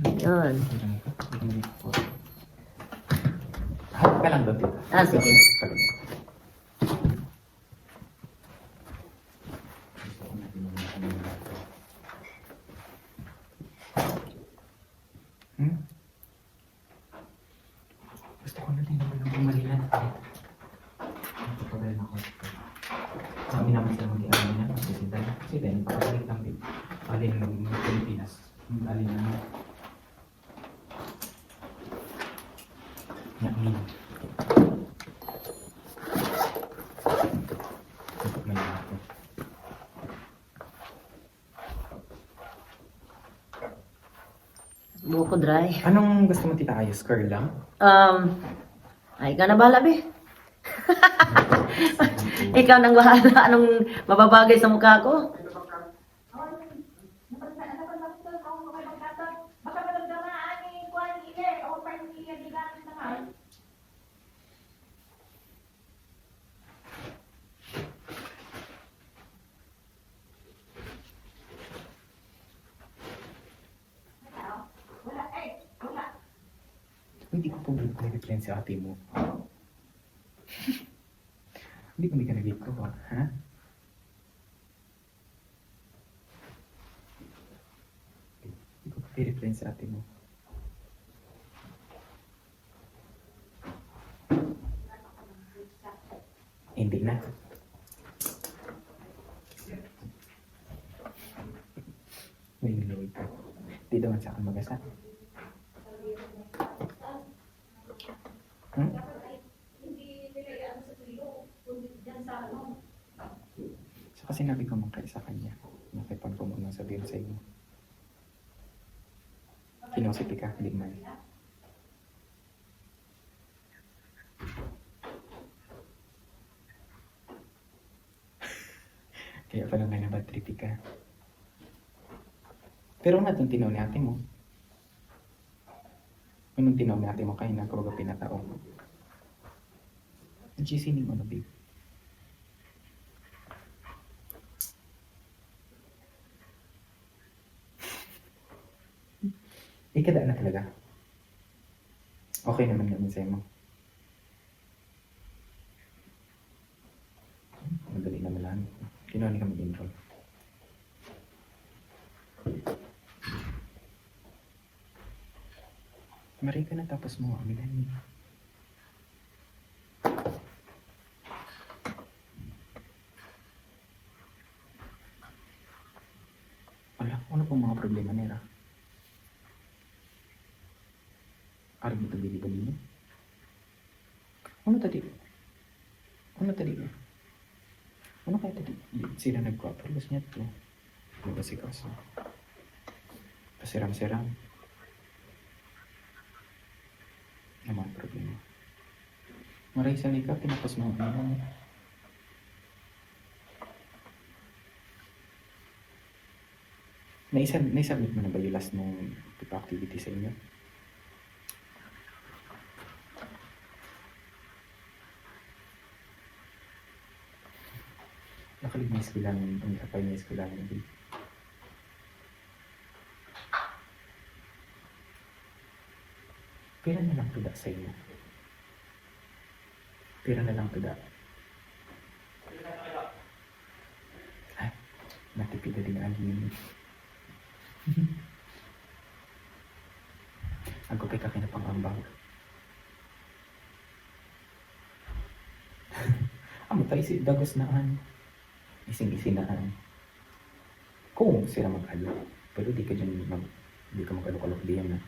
Yun. Harap ka lang doon, tita. Sige. Hmm? Gusto ko na din naman ang pumalihan. Ito pa rin ako. Sabi naman sila mag-iarami na. Kasi din, pakabalik lang din. Alin ng Pilipinas. Alin na. Yan. Ito na lang ako. Buko dry. Anong gusto mo, tita? Ayos, curl lang? Ay, ikaw na bahala, be. Ikaw nang bahala. Anong mababagay sa mukha ko? Hindi ko po nag-reply sa ate mo. Hindi ko nag-reply, ha? Hindi ko nag-reply sa ate mo. Hindi na. May nilaway ko. Hindi daw sa akin mag-asa. Hmm? Saka sinabi ko man kayo sa kanya. Nakipag ko muna sabihin sa inyo. Kinositi ka, hindi man. Kaya pala nga na bad trip ka. Pero natong tinaw ni ate mo. Anong tinaw ni ate mo kayo na kapag pinatao? Ang chisining mo na, babe. Ikada na talaga. Okay naman namin sa'yo mo. Madali naman lang. Kinuha ni kami enroll. Maray ka na tapos mo. Amilan niya. Wala. Ano pong mga problema nila? Araw mo ito biliban niyo? Ano tadi? Ano tadi? Ano kaya tadi? Sila nagkwapalos niya ito. Ano ba si Kaso? Pasiram-siram. Ano mga problema? Maray sa nika, pinapos mo ano? Naisabit mo na ba yung last mong activity sa inyo? Nakalig na eskwelahan, ang kapay na eskwelahan na din. Pera na lang tuda sa inyo. Pera na lang tuda. Ay, natipid na din ang alin. Ako kay kakina pang ambang. Amo tayo si dagos naan. Ising-isinaan. Kung sila mag-alo. Pero di ka dyan di ka mag-alok-alok diyan na.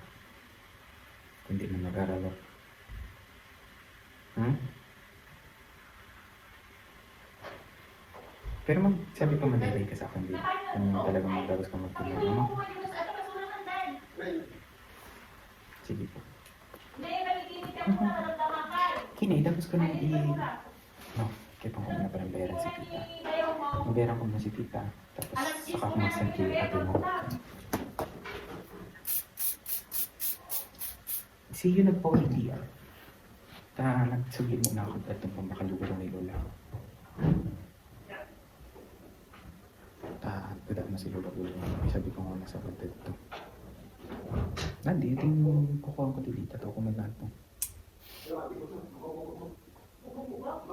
Kundi na mag-aralo. Hmm? Pero sabi pa manilay ka sa akin din. Kung talagang magdagos ka magpulong. Ano? Sige po. Kinay, dagos ko na No, kaya pang kumuna pa ng bayaran si tita. Mabayaran ko na si tita. Tapos saka ako mag-send kay ate mo. See you nagpa-ulit nagsugid mo na ako at itong pamakalugaro ni Lola. Tada mo si Lola Ulo. Sabi ko nga nasa kontent ito. Nanti, ito yung kukuha ko dito. Ito ako maglato.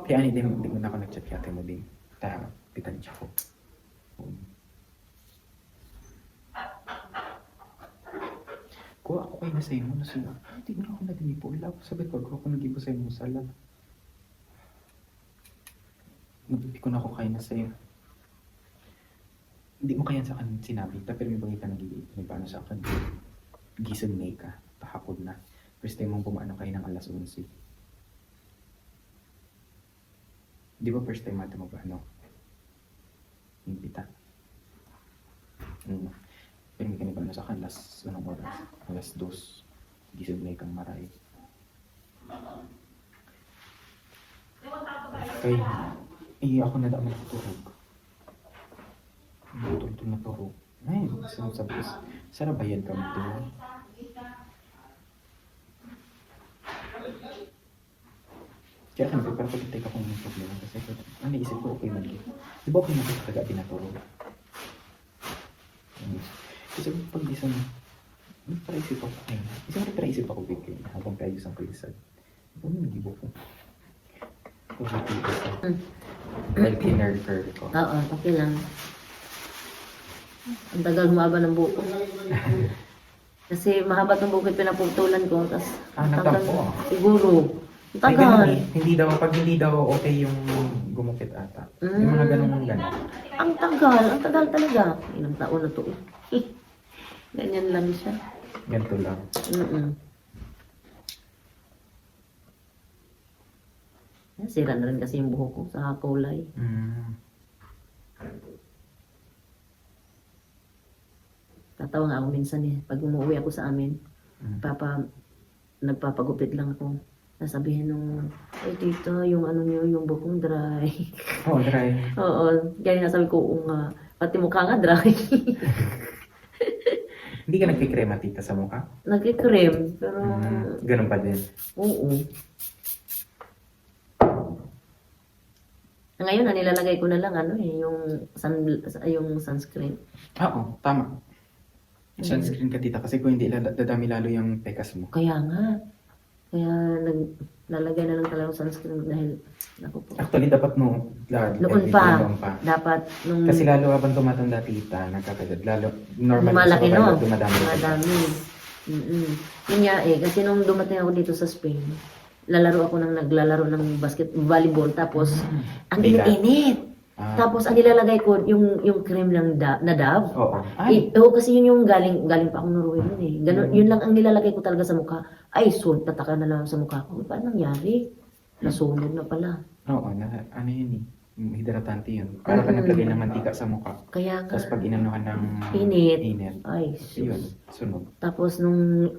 Kaya ani din, hindi mo na ako nag-chat kaya mo din. Ta, pitan siya ko. Kuha ako kayo na sa'yo mo. Hindi mo na ako nag-ipo. Wala ako sabi ko, ako nag-ipo sa'yo mo sala. Hindi ko na ako kaya na sa'yo. Hindi mo kaya sa akin sinabi. Pero may bagay ka nag-iip. May paano sa akin. Gising May ka. Pahapon na. First time mong pumaano kayo ng alas 11. Di ba first time natin mag-ano? Imbita. Pero may kanibano sa akin. Last, anong oras? Alas 2. Gising May kang maray. Kaya, ako na daw matutulog. Matulog na turog. Ay, sabi ko, sarap bayad kami doon. Kaya kami, pero pag-take ako ng problema kasi ano isip ko, okay man yun. Di ba okay na kasi taga pinatulog? Kasi pag isang, paraisip ako kayo. Isang paraisip ako bigay habang kayo isang kalisad. Ano nag-ibo ko? Well, cleaner curl ko. Oo, okay lang. Ang tagal humaba ng buko. Kasi mahaba ng buko yung pinaputulan ko. Tapos, natampo. siguro. Ang Ay, ganun tagal. eh. Hindi daw, pag hindi daw okay yung gumukit ata. Yung mga ganun. Ang tagal talaga. Ilang taon na to eh. Ganyan lang siya. Ganito lang. Sira na rin kasi yung buhok ko sa kulay. Tatawa nga ako minsan eh. Pag umuwi ako sa amin, nagpapagupit lang ako. Nasabihin nung, ay tita, yung ano niyo, yung bukong dry. Dry. Oo, ganyan nasabi ko, oo nga. Pati mukha nga dry. Hindi ka nagkikrema tita sa mukha? Nagkikrem, pero... Ganun pa din? Oo. Ngayon, nilalagay ko na lang yung sunscreen. Oo, tama. Sunscreen ka tita kasi kung hindi dadami lalo yung pekas mo. Kaya nga. Kaya naglalagay na lang talaga ng sunscreen dahil naku po. Actually, dapat mo Noon pa. Dapat nung... Kasi lalo habang tumatanda tita, nagkakagad. Lalo, normal malaki no? dumadami. Yun nga eh, kasi nung dumating ako dito sa Spain, naglalaro ng volleyball, tapos ang init-init. Tapos ang nilalagay ko yung cream ng na Dove. Oo. Kasi yun yung galing pa akong Norway yun eh. Ganun, yun lang ang nilalagay ko talaga sa mukha. Ay, tataka na lang sa mukha ko. Paano nangyari? Nasunog na pala. Oo, ano yun eh. Hidratante yun. Para ka naglagay ng mantika sa mukha. Kaya nga. Tapos pag inanuhan ng init. Ay, yun, sunog. Tapos nung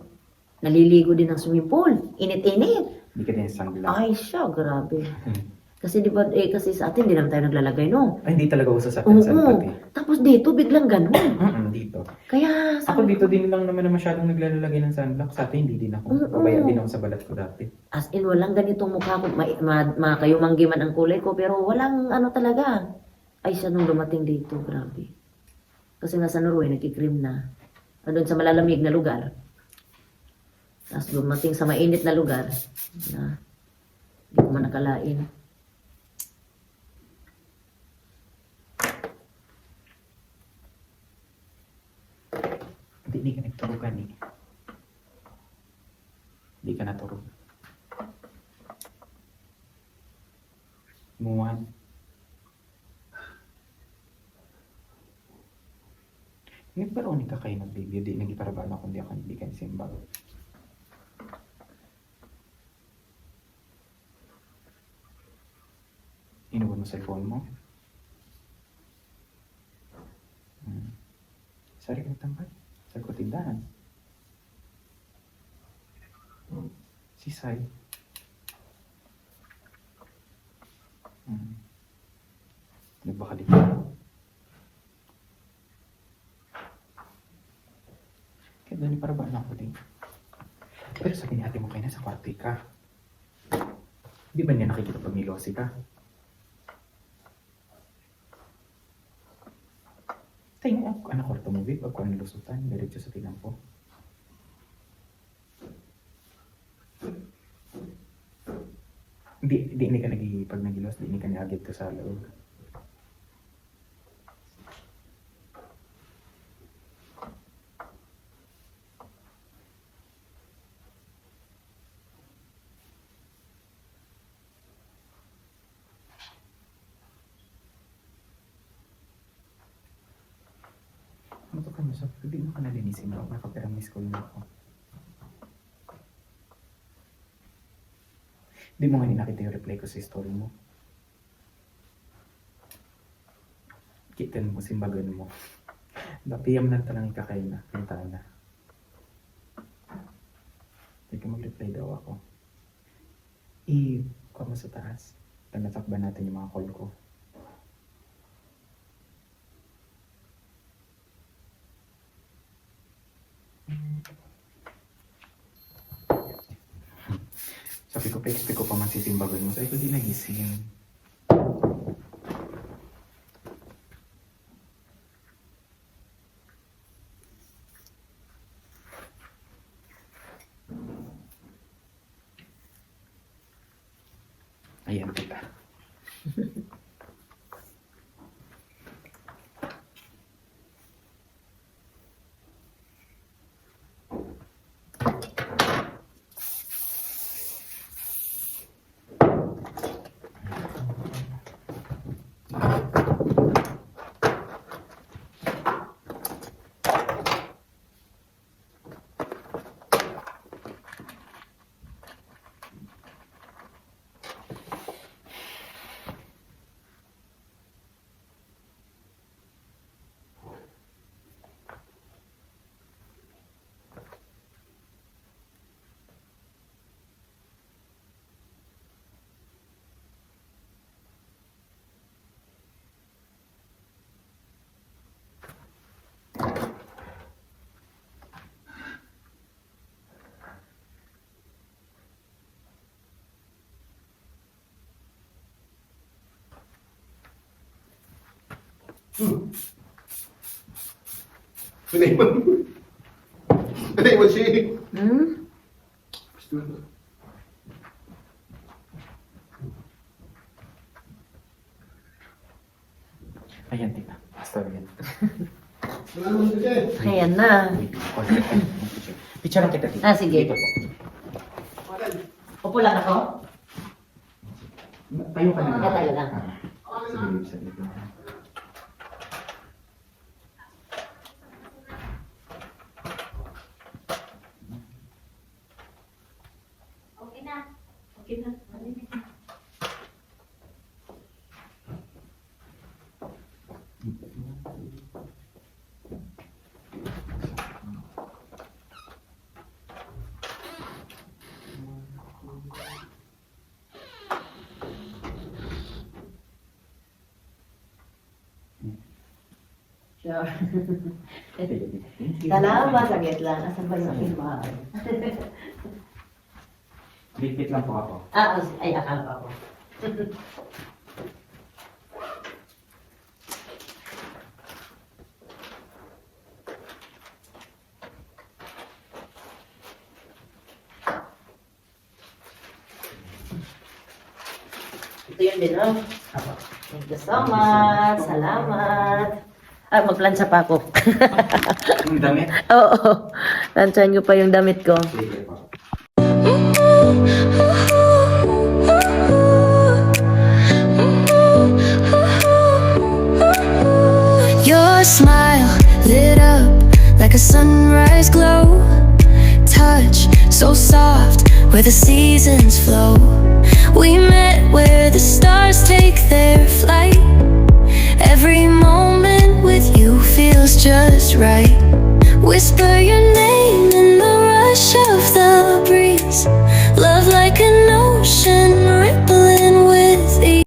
naliligo din ng swimming pool, init-init. Hindi ka din sunblock. Ay siya, grabe. Kasi di ba, kasi sa atin, di naman tayo naglalagay, no? Ay, hindi talaga uso sa atin sunblock eh. Tapos dito, biglang ganun. Dito. Kaya, ako dito din lang naman na masyadong naglalagay ng sunblock. Sa atin, hindi din ako. Pabaya din ako sa balat ko dati. As in, walang ganitong mukha ko. Makayumanggiman ang kulay ko, pero walang ano talaga. Ay, siya nung dumating dito, grabe. Kasi nga sa Norway, nagkikrim na. Doon sa malalamig na lugar. Tapos dumating sa mainit na lugar, na hindi ko man nakalain. Hindi ka nagturugan eh. Hindi ka naturog. Muwan. Hindi pa rin ka kayo nag-video. Di nagiparaban ako hindi ako nabigyan simba. Inuwan mo sa phone mo? Sari ka tambay. Sa kutindahan. Si Sai. Nagbaka dito. Kaya doon para ba ako din. Pero sabi ni ate mo kayo nasa kwarto ka. Di ba niya nakikita pag nilosi ka? Tayo nga, anak kwarto mo, babe. Pag kung nilusutan, diretso sa tinampo. Di ka pag nagilos, di ka niagit to sa loob. Ano to ka mo sa? Hindi mo ka nalinisin ako. Nakapiramiss ko yun ako. Hindi mo nga nakita yung reply ko sa story mo. Kitin mo, simbagan mo. Napiyam na talang ikakay na. Kaya na. Hindi ka mag-reply daw ako. Kuha mo sa taas. Natakban natin yung mga call ko. Sabi ko, pa-expect ko pa magsisimbagan mo. Sabi ko, di nagising. Ayan kita. Naiwan siya eh. Hmm? Ayan, tita. Basta yan. Wala naman siya eh. Ayan na. Wait, picture. Picture lang kita, tita. Ah, sige. Dito po. Upo lang ako? Tayo ka na. Ah, tayo lang. Sige, saglit lang. Okay na. Okay na. Sure. Salamat, saglit lang. Asan ba yung aking bahay? Bit lang po ako. Ay, akala ko. Ito yun din, oh. Ako. Thank you so much. Salamat. Magplansa pa ako. Yung damit? Oo. Plansahan ko pa yung damit ko. Sige po. Your smile lit up like a sunrise glow. Touch so soft where the seasons flow. We met where the stars take their flight. Every moment with you feels just right. Whisper your name